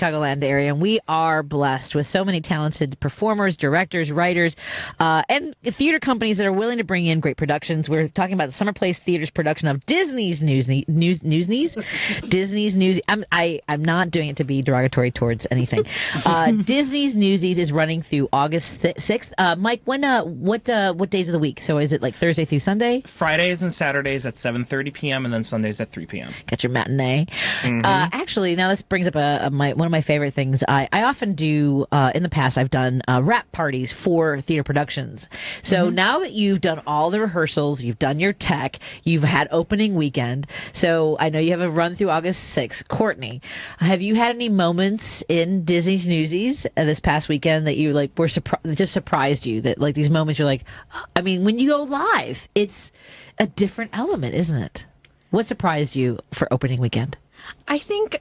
Chicagoland area, and we are blessed with so many talented performers, directors, writers, and theater companies that are willing to bring in great productions. We're talking about the Summer Place Theater's production of Disney's Newsies. Disney's Newsies. I'm not doing it to be derogatory towards anything. Disney's Newsies is running through August 6th. Mike, what days of the week? So is it like Thursday through Sunday? Fridays and Saturdays at 7:30 p.m. and then Sundays at 3 p.m. Got your matinee. Actually, now this brings up one of my favorite things. I often do, in the past, I've done wrap parties for theater productions. So now that you've done all the rehearsals, you've done your tech, you've had opening weekend. So I know you have a run through August 6th. Courtney, have you had any moments in Disney's Newsies this past weekend that you like were just surprised you, that like these moments you're like, I mean, when you go live, it's a different element, isn't it? What surprised you for opening weekend? I think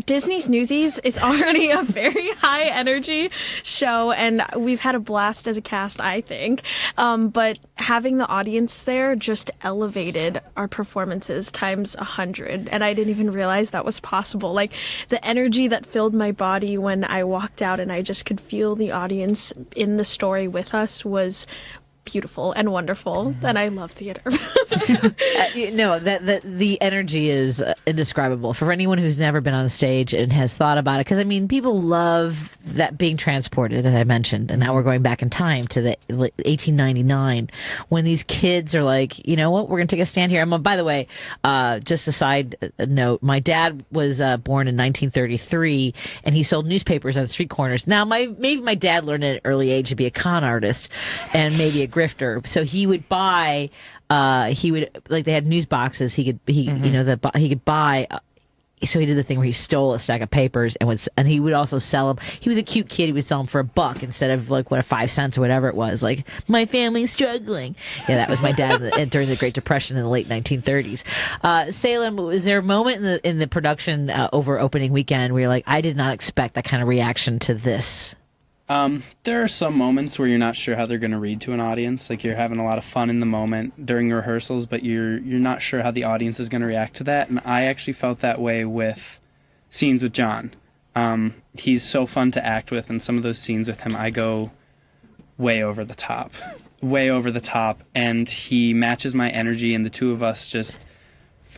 Disney's Newsies is already a very high energy show, and we've had a blast as a cast, I think. But having the audience there just elevated our performances times 100, and I didn't even realize that was possible. Like the energy that filled my body when I walked out and I just could feel the audience in the story with us was beautiful and wonderful, and I love theater. The energy is indescribable for anyone who's never been on stage and has thought about it. Because I mean, people love that being transported, as I mentioned, and now we're going back in time to the 1899 when these kids are like, you know what, we're going to take a stand here. By the way, just a side note, my dad was born in 1933, and he sold newspapers on street corners. Now, maybe my dad learned at an early age to be a con artist and maybe a grifter. So he would buy, like they had news boxes. He could buy. So he did the thing where he stole a stack of papers and he would also sell them. He was a cute kid. He would sell them for $1 instead of like 5 cents or whatever it was. Like, my family's struggling. Yeah, that was my dad during the Great Depression in the late 1930s. Salem, was there a moment in the production over opening weekend where you're like, I did not expect that kind of reaction to this? There are some moments where you're not sure how they're going to read to an audience. Like, you're having a lot of fun in the moment during rehearsals, but you're not sure how the audience is going to react to that. And I actually felt that way with scenes with John. He's so fun to act with, and some of those scenes with him, I go way over the top, and he matches my energy, and the two of us just,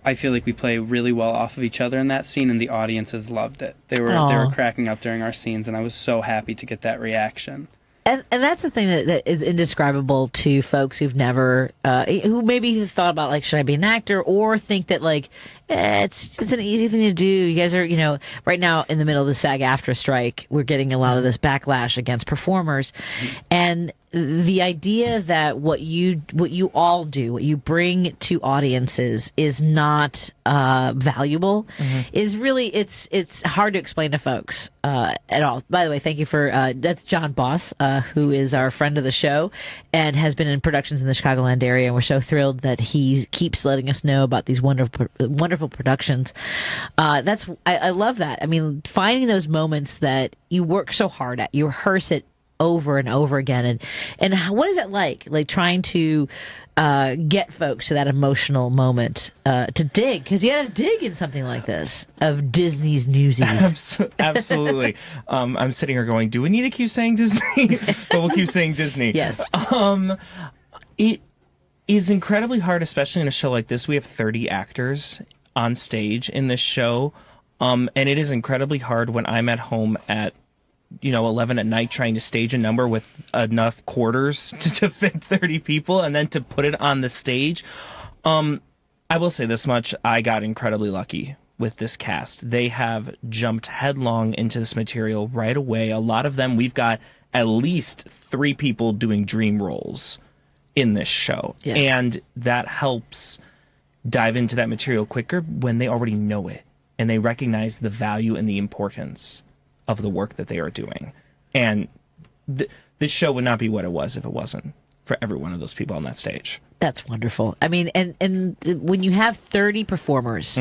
I feel like we play really well off of each other in that scene, and the audiences loved it. They were cracking up during our scenes, and I was so happy to get that reaction. And that's the thing that is indescribable to folks who've never, who maybe have thought about, like, should I be an actor, or think that, like, it's an easy thing to do. You guys are, right now in the middle of the SAG-AFTRA strike, we're getting a lot of this backlash against performers. And the idea that what you all do, what you bring to audiences is not valuable is really, it's hard to explain to folks at all. By the way, thank you for, that's John Boss, who is our friend of the show and has been in productions in the Chicagoland area. And we're so thrilled that he keeps letting us know about these wonderful productions. I love that. I mean, finding those moments that you work so hard at, you rehearse it over and over again, and what is it like trying to get folks to that emotional moment to dig, because you had to dig in something like this of Disney's Newsies. Absolutely. I'm sitting here going, do we need to keep saying Disney? But we'll keep saying Disney. Yes. It is incredibly hard, especially in a show like this. We have 30 actors on stage in this show, and it is incredibly hard when I'm at home at 11 at night trying to stage a number with enough quarters to fit 30 people and then to put it on the stage. I will say this much. I got incredibly lucky with this cast. They have jumped headlong into this material right away. A lot of them, we've got at least 3 people doing dream roles in this show. Yeah. And that helps dive into that material quicker when they already know it and they recognize the value and the importance of the work that they are doing. And this show would not be what it was if it wasn't for every one of those people on that stage. That's wonderful. I mean, and when you have 30 performers,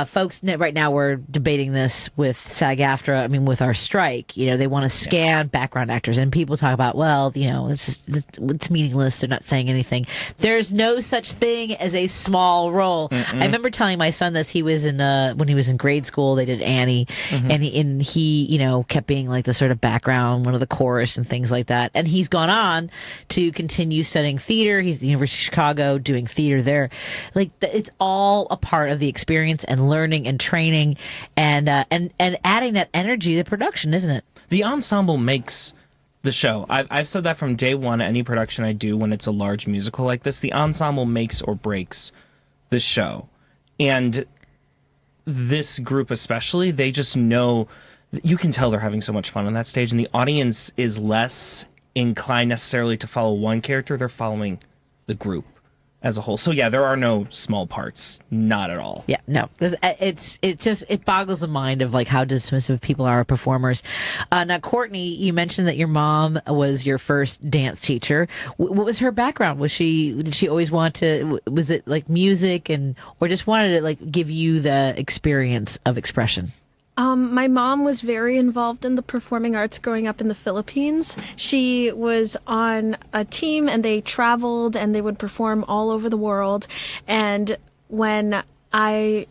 folks, right now we're debating this with SAG-AFTRA. I mean, with our strike, they want to scan background actors, and people talk about, well, it's meaningless. They're not saying anything. There's no such thing as a small role. I remember telling my son this. He was when he was in grade school, they did Annie, and he kept being like the sort of background, one of the chorus and things like that. And he's gone on to continue studying theater. He's at the University of Chicago doing theater there. Like, it's all a part of the experience and learning and training and adding that energy to the production, isn't it? The ensemble makes the show. I've said that from day one. Any production I do when it's a large musical like this, the ensemble makes or breaks the show. And this group especially, they just know, you can tell they're having so much fun on that stage, and the audience is less inclined necessarily to follow one character. They're following the group as a whole. So yeah, there are no small parts, not at all. Yeah, no, it boggles the mind of like how dismissive people are of performers. Now, Courtney, you mentioned that your mom was your first dance teacher. What was her background? Did she always want to? Was it like music or just wanted to like give you the experience of expression? My mom was very involved in the performing arts growing up in the Philippines. She was on a team and they traveled and they would perform all over the world. And when I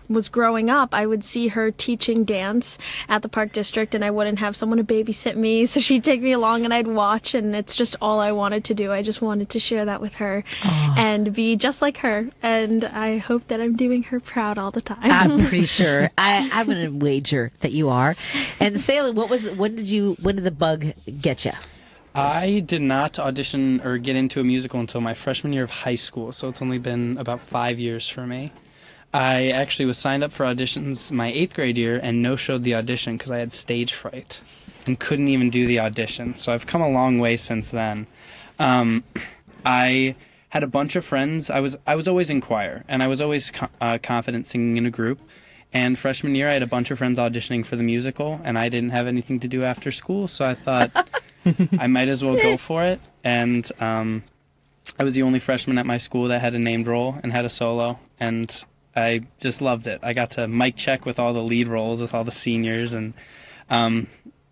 was growing up, I would see her teaching dance at the Park District, and I wouldn't have someone to babysit me, so she'd take me along and I'd watch, and it's just all I wanted to do. I just wanted to share that with her and be just like her, and I hope that I'm doing her proud all the time. I'm pretty sure. I'm going to wager that you are. And Salem, when did the bug get you? I did not audition or get into a musical until my freshman year of high school, so it's only been about 5 years for me. I actually was signed up for auditions my 8th grade year and no-showed the audition because I had stage fright and couldn't even do the audition. So I've come a long way since then. I had a bunch of friends. I was always in choir, and I was always confident singing in a group. And freshman year, I had a bunch of friends auditioning for the musical, and I didn't have anything to do after school, so I thought I might as well go for it. And I was the only freshman at my school that had a named role and had a solo, and I just loved it. I got to mic check with all the lead roles with all the seniors, and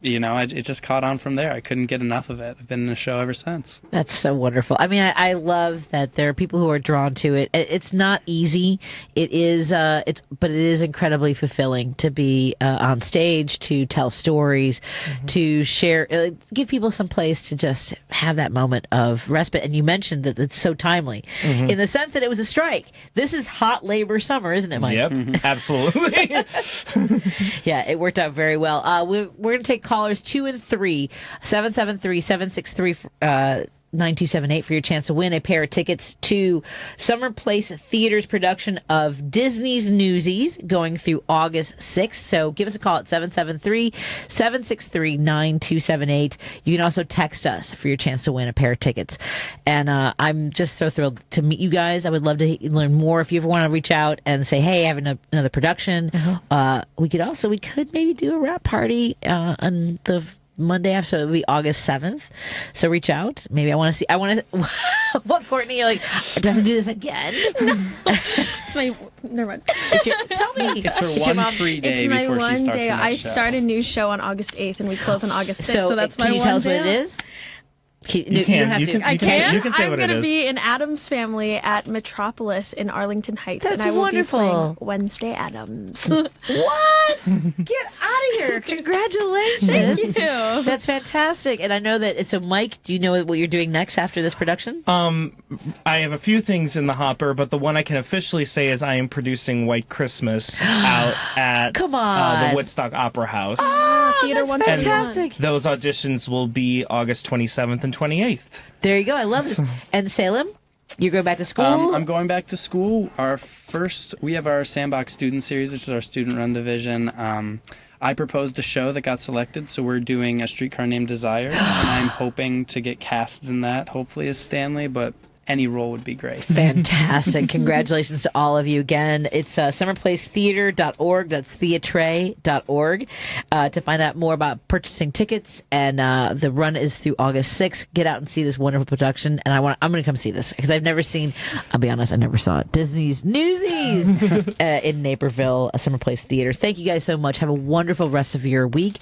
it just caught on from there. I couldn't get enough of it. I've been in the show ever since. That's so wonderful. I mean, I love that there are people who are drawn to it. It's not easy. It is, but it is incredibly fulfilling to be on stage, to tell stories, to share, give people some place to just have that moment of respite. And you mentioned that it's so timely in the sense that it was a strike. This is hot labor summer, isn't it, Mike? Yep, absolutely. Yeah, it worked out very well. We're going to take callers 2 and 3, 773-763 9278 for your chance to win a pair of tickets to Summer Place Theater's production of Disney's Newsies going through August 6th. So give us a call at 773-763-9278. You can also text us for your chance to win a pair of tickets. And I'm just so thrilled to meet you guys. I would love to learn more. If you ever want to reach out and say, hey, I have another production, we could maybe do a wrap party on the Monday after, so it'll be August 7th. So reach out. Maybe what, Courtney? You're like, do I have to do this again? No. Never mind. Tell me. It's her one free day before she starts It's my one day. the next I show. start a new show on August 8th, and we close on August 6th, so that's my can one you tell us day. what it is? You can. don't have to. I can. You can say I'm what it going to is. be in Adam's Family at Metropolis in Arlington Heights, That's and I will wonderful. be playing Wednesday Adams. What? Get out of here. Congratulations. Thank you. That's fantastic. And I know that, so Mike, do you know what you're doing next after this production? I have a few things in the hopper, but the one I can officially say is I am producing White Christmas out at Come on. the Woodstock Opera House. Theater that's 121. fantastic. Those auditions will be August 27th and 28th. There you go. I love this. And Salem, you're going back to school? I'm going back to school. We have our Sandbox Student Series, which is our student-run division. I proposed a show that got selected, so we're doing A Streetcar Named Desire, and I'm hoping to get cast in that, hopefully as Stanley, but any role would be great. Fantastic. Congratulations to all of you again. It's summerplacetheater.org. That's theatre.org to find out more about purchasing tickets. And the run is through August 6th. Get out and see this wonderful production. And I'm going to come see this because I've never seen, I'll be honest, I never saw it. Disney's Newsies in Naperville, Summer Place Theater. Thank you guys so much. Have a wonderful rest of your week.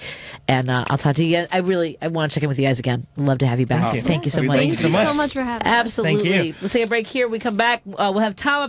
And I'll talk to you again. I want to check in with you guys again. Love to have you back. Thank you. Thank you so much. Thank you so much for having us. Absolutely. Thank you. Let's take a break here. We come back. We'll have Tom